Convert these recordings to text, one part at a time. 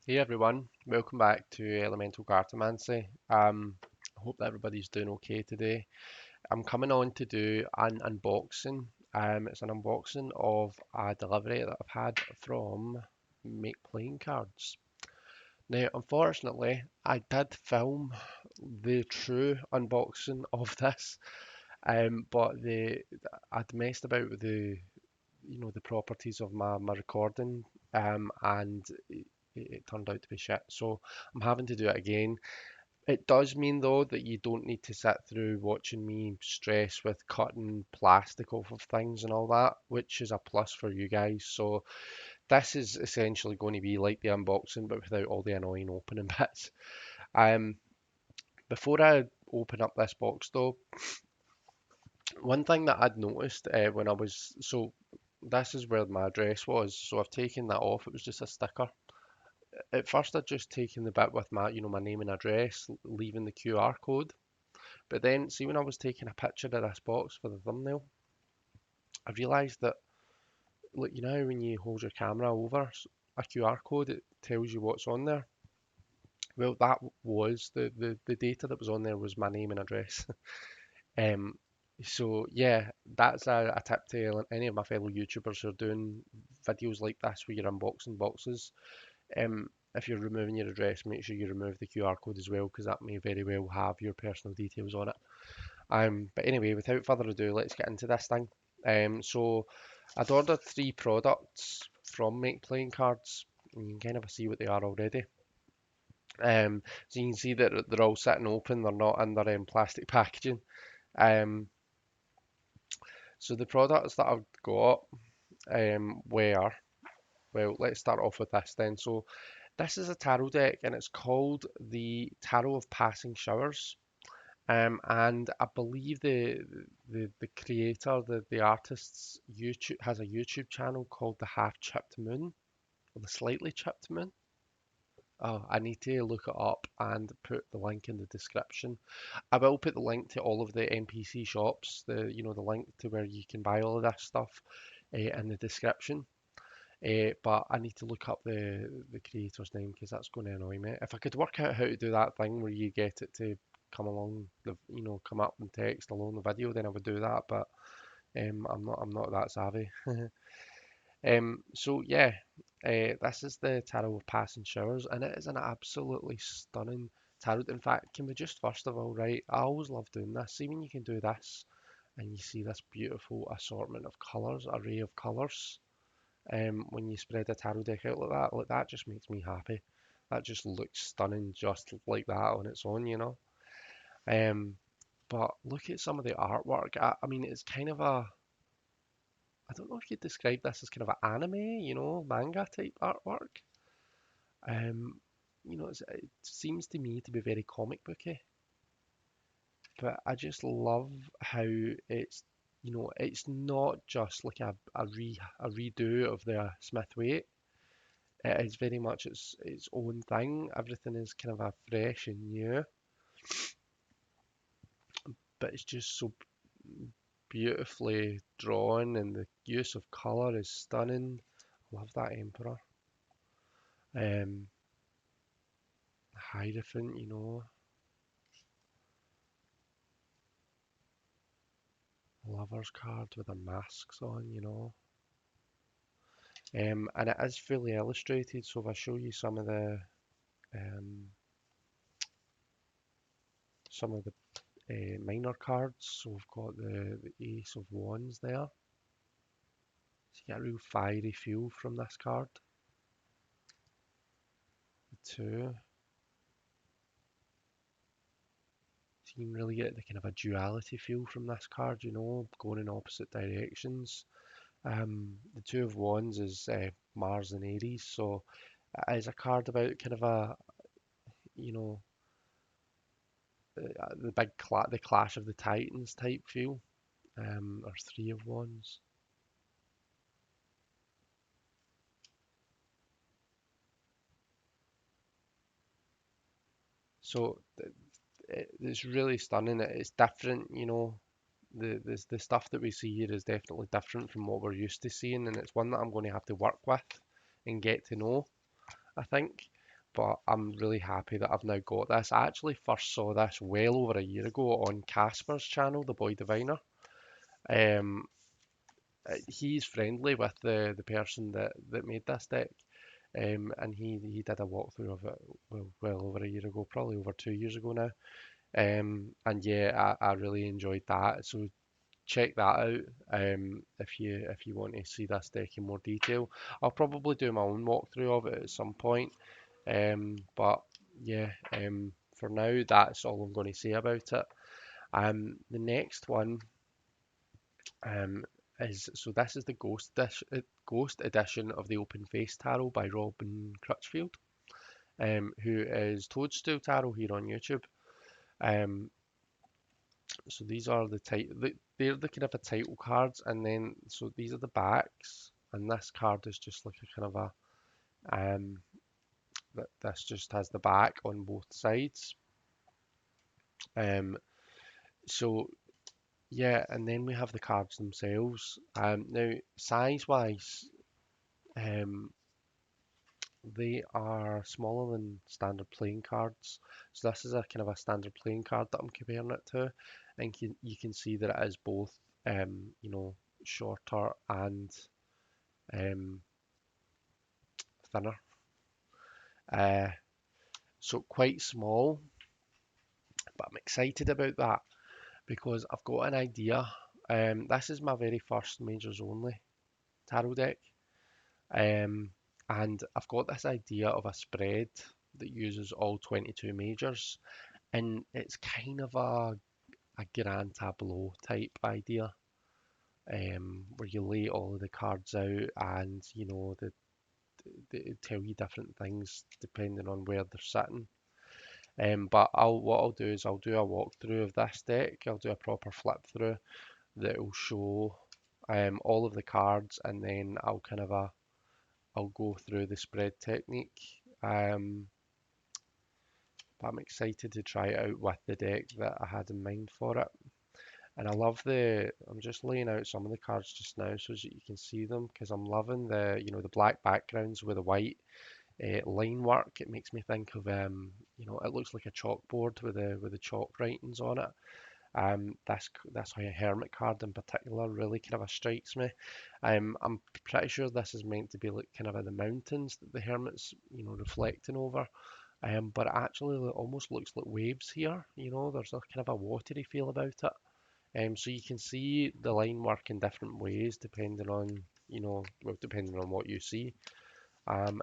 Hey everyone, welcome back to Elemental Cartomancy. Hope that everybody's doing okay today. I'm coming on to do an unboxing. It's an unboxing of a delivery that I've had from Make Playing Cards. Now, unfortunately, I did film the true unboxing of this, but I'd messed about with the properties of my recording, and it turned out to be shit. So I'm having to do it again. It does mean though that you don't need to sit through watching me stress with cutting plastic off of things and all that, which is a plus for you guys. So this is essentially going to be like the unboxing, but without all the annoying opening bits. Um, Before I open up this box though, one thing that I'd noticed when I was so this is where my address was. So I've taken that off. It was just a sticker. At first, I'd just taken the bit with my name and address, leaving the QR code. But then, see, when I was taking a picture of this box for the thumbnail, I realised that, look, you know, when you hold your camera over a QR code, it tells you what's on there. Well, that was the data that was on there was my name and address. Um, so yeah, that's a tip to any of my fellow YouTubers who are doing videos like this where you're unboxing boxes. If you're removing your address, make sure you remove the QR code as well, because that may very well have your personal details on it. But anyway, without further ado, let's get into this thing. So I'd ordered three products from Make Playing Cards, and you can kind of see what they are already. So you can see that they're all sitting open, they're not in their plastic packaging. Um, so the products that I've got were, well, let's start off with this then. So this is a tarot deck and it's called the Tarot of Passing Showers. And I believe the creator, the artist's YouTube has a YouTube channel called the Half Chipped Moon or the Slightly Chipped Moon. Oh, I need to look it up and put the link in the description. I will put the link to all of the MPC shops, the link to where you can buy all of this stuff, in the description. But I need to look up the creator's name because that's going to annoy me. If I could work out how to do that thing where you get it to come up in text along the video, then I would do that. But I'm not that savvy. So yeah, this is the Tarot of Passing Showers, and it is an absolutely stunning tarot. In fact, can we just first of all, right? I always love doing this. See when you can do this, and you see this beautiful assortment of colours, array of colours. When you spread a tarot deck out like that just makes me happy. That just looks stunning just like that on its own. Um, but look at some of the artwork. I mean, it's kind of I don't know if you'd describe this as kind of an anime, manga type artwork. Um, it seems to me to be very comic booky, but I just love how it's not just like a redo of the Smith Waite. It is very much its own thing. Everything is kind of a fresh and new, but it's just so beautifully drawn, and the use of color is stunning. Love that emperor. Um, Hierophant, lover's card with their masks on. And it is fully illustrated. So if I show you um, some of the minor cards, so we've got the Ace of Wands there. So you get a real fiery feel from this card. The two, so you can really get the kind of a duality feel from this card, going in opposite directions. The Two of Wands is Mars and Aries, so it is a card about kind of you know, the Clash of the Titans type feel, or Three of Wands. So it's really stunning. It's different. The stuff that we see here is definitely different from what we're used to seeing, and it's one that I'm going to have to work with and get to know, I think. but I'm really happy that I've now got this. I actually first saw this well over a year ago on Casper's channel, the Boy Diviner. Um, he's friendly with the person that made this deck, and he did a walkthrough of it well over a year ago, probably over 2 years ago now. And yeah, I really enjoyed that. So check that out if you want to see this deck in more detail. I'll probably do my own walkthrough of it at some point. But yeah, for now that's all I'm going to say about it. The next one is so this is the Ghost edition of the Open Face Tarot by Robin Crutchfield, who is Toadstool Tarot here on YouTube. Um, so these are they're the kind of a title cards, and then so these are the backs, and this card is just like a kind of a this just has the back on both sides. Um, so yeah, and then we have the cards themselves. Now size wise, um, they are smaller than standard playing cards. So this is a kind of a standard playing card that I'm comparing it to. And you can see that it is both, you know, shorter and um, thinner. Uh, so quite small, but I'm excited about that because I've got an idea. This is my very first Majors Only tarot deck. Um, and I've got this idea of a spread that uses all 22 majors, and it's kind of a grand tableau type idea, where you lay all of the cards out and you know they tell you different things depending on where they're sitting. But what I'll do is I'll do a walkthrough of this deck. I'll do a proper flip through that will show all of the cards, and then I'll go through the spread technique. But I'm excited to try it out with the deck that I had in mind for it. And I'm just laying out some of the cards just now so that you can see them because I'm loving the black backgrounds with the white line work. It makes me think of, it looks like a chalkboard with the chalk writings on it. That's how a hermit card in particular really kind of strikes me. I'm pretty sure this is meant to be like kind of in the mountains that the hermit's, reflecting over. But it actually almost looks like waves here. There's a kind of a watery feel about it. So you can see the line work in different ways depending on, depending on what you see. And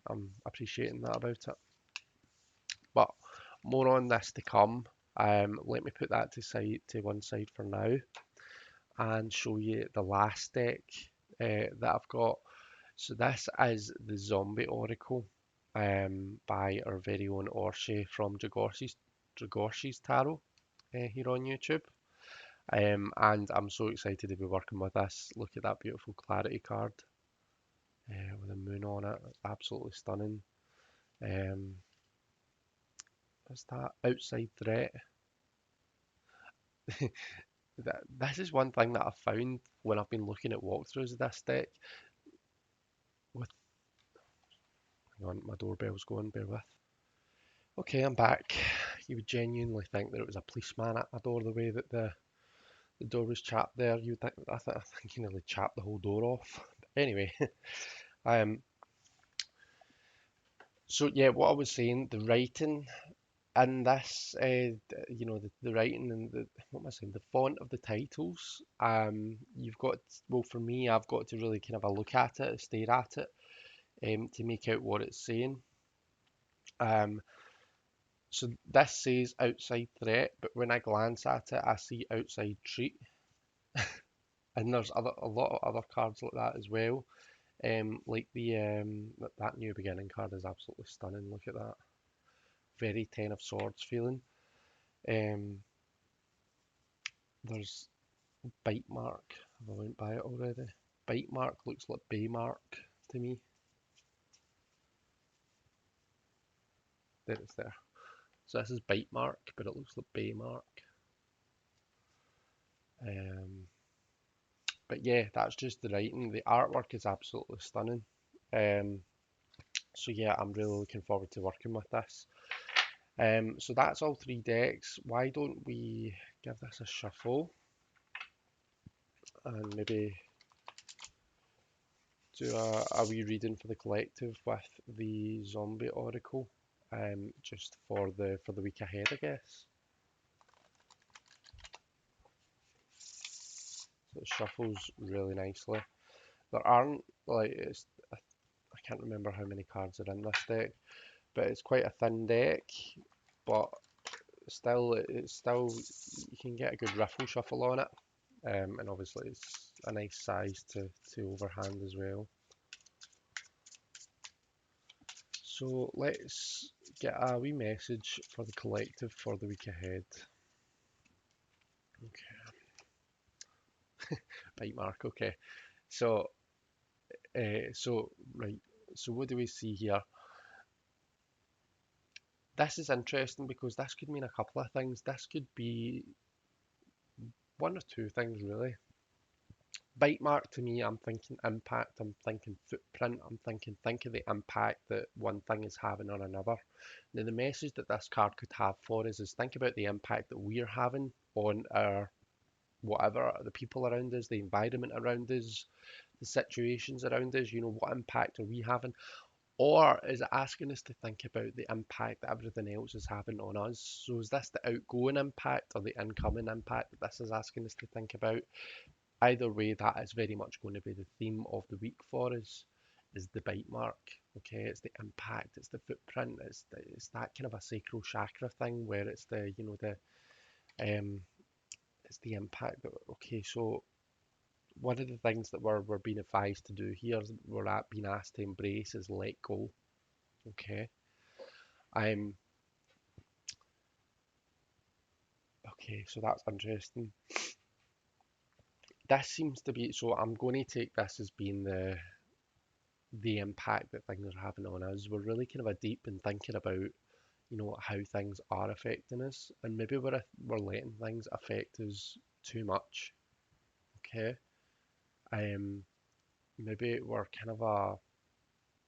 I'm appreciating that about it. But more on this to come. Let me put that to one side for now and show you the last deck that I've got. So this is the Zombie Oracle by our very own Orche from Dragorshi's Tarot here on YouTube. And I'm so excited to be working with this. Look at that beautiful clarity card with a moon on it. It's absolutely stunning. Um, what's that? Outside threat. This is one thing that I've found when I've been looking at walkthroughs of this deck. With, hang on, my doorbell's going, bear with. Okay, I'm back. You would genuinely think that it was a policeman at my door the way that the door was chapped there. You would think I think he nearly chapped the whole door off. But anyway, um, so yeah, what I was saying, the writing in this, the writing and what am I saying, the font of the titles. You've got, well, for me, I've got to really kind of a look at it, stare at it, to make out what it's saying. Um, so this says outside threat, but when I glance at it, I see outside treat. And there's a lot of other cards like that as well. Like that new beginning card is absolutely stunning. Look at that, very Ten of Swords feeling. Um, there's Bite Mark. Have I went by it already? Bite Mark looks like Baymark to me. There it's there. So this is Bite Mark, but it looks like Baymark. But yeah, that's just the writing. The artwork is absolutely stunning. Um, So yeah, I'm really looking forward to working with this. So that's all three decks. Why don't we give this a shuffle and maybe do a wee reading for the collective with the zombie oracle, just for the week ahead, I guess. So it shuffles really nicely. There aren't like I can't remember how many cards are in this deck, but it's quite a thin deck. But still, it's still you can get a good riffle shuffle on it, and obviously it's a nice size to overhand as well. So let's get a wee message for the collective for the week ahead. Okay, bite mark. Okay, so right. So what do we see here? This is interesting because this could mean a couple of things. This could be one or two things really. Bite mark to me, I'm thinking impact, I'm thinking footprint, I'm thinking think of the impact that one thing is having on another. Now the message that this card could have for us is think about the impact that we're having on our whatever, the people around us, the environment around us, the situations around us, what impact are we having? Or is it asking us to think about the impact that everything else is having on us? So is this the outgoing impact or the incoming impact that this is asking us to think about? Either way, that is very much going to be the theme of the week for us, is the bite mark. Okay, it's the impact, it's the footprint, it's that kind of a sacral chakra thing where it's the, um, it's the impact that, okay, so one of the things that we're being advised to do here, being asked to embrace is let go. Okay. I'm okay, so that's interesting. This seems to be so I'm going to take this as being the impact that things are having on us. We're really kind of a deep in thinking about, how things are affecting us, and maybe we're letting things affect us too much. Okay. Um, maybe we're kind of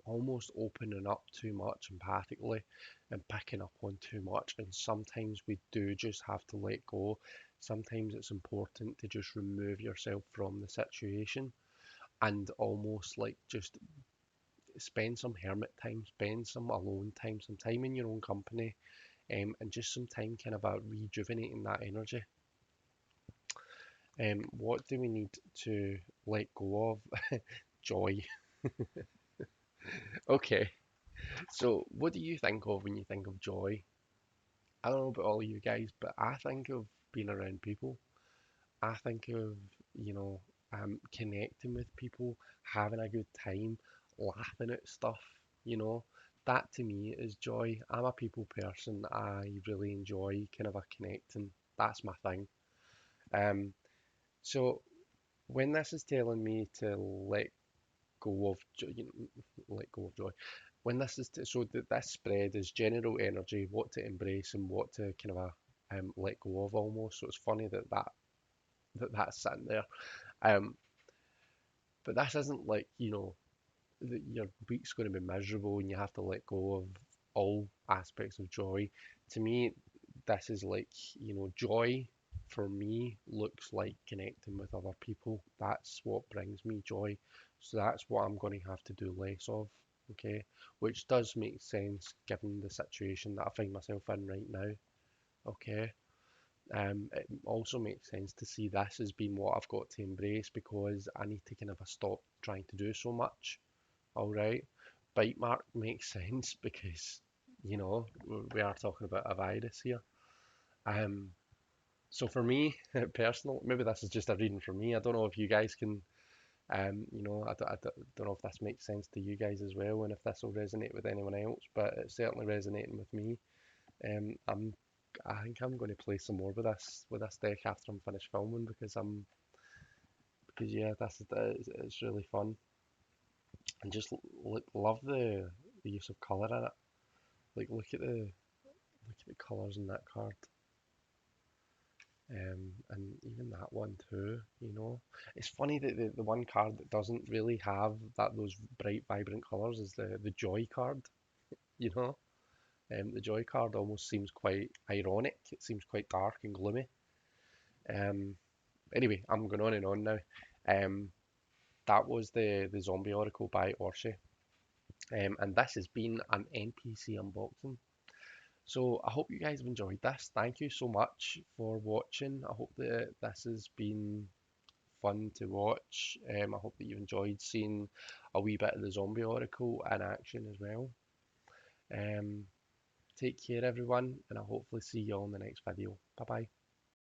almost opening up too much empathically and picking up on too much. And sometimes we do just have to let go. Sometimes it's important to just remove yourself from the situation and almost like just spend some hermit time, spend some alone time, some time in your own company, and just some time kind of rejuvenating that energy. What do we need to let go of? Joy. Okay, so what do you think of when you think of joy? I don't know about all of you guys, but I think of being around people. I think of, you know, connecting with people, having a good time, laughing at stuff, you know. That to me is joy. I'm a people person. I really enjoy kind of a connecting. That's my thing. Um, so when this is telling me to let go of joy, let go of joy. When this is so that this spread is general energy, what to embrace and what to kind of let go of almost. So it's funny that's sitting there. Um, but this isn't like that your week's going to be miserable and you have to let go of all aspects of joy. To me, this is like joy for me looks like connecting with other people. That's what brings me joy. So that's what I'm going to have to do less of. Okay, which does make sense given the situation that I find myself in right now. Okay. It also makes sense to see this as being what I've got to embrace because I need to kind of stop trying to do so much. All right. Bite mark makes sense because, we are talking about a virus here. Um, so for me, personal, maybe this is just a reading for me. I don't know if you guys can, I don't know if this makes sense to you guys as well and if this will resonate with anyone else, but it's certainly resonating with me. Um, I'm, I think I'm going to play some more with this deck after I'm finished filming because yeah, it's really fun and just love the use of color in it. Like look at the colors in that card. And even that one too, you know. It's funny that the one card that doesn't really have those bright, vibrant colours is the Joy card, you know. The Joy card almost seems quite ironic. It seems quite dark and gloomy. Um, anyway, I'm going on and on now. Um, that was the Zombie Oracle by Orshi. And this has been an NPC unboxing. So I hope you guys have enjoyed this. Thank you so much for watching. I hope that this has been fun to watch. I hope that you've enjoyed seeing a wee bit of the Zombie Oracle in action as well. Um, take care everyone, and I'll hopefully see you all in the next video. Bye bye.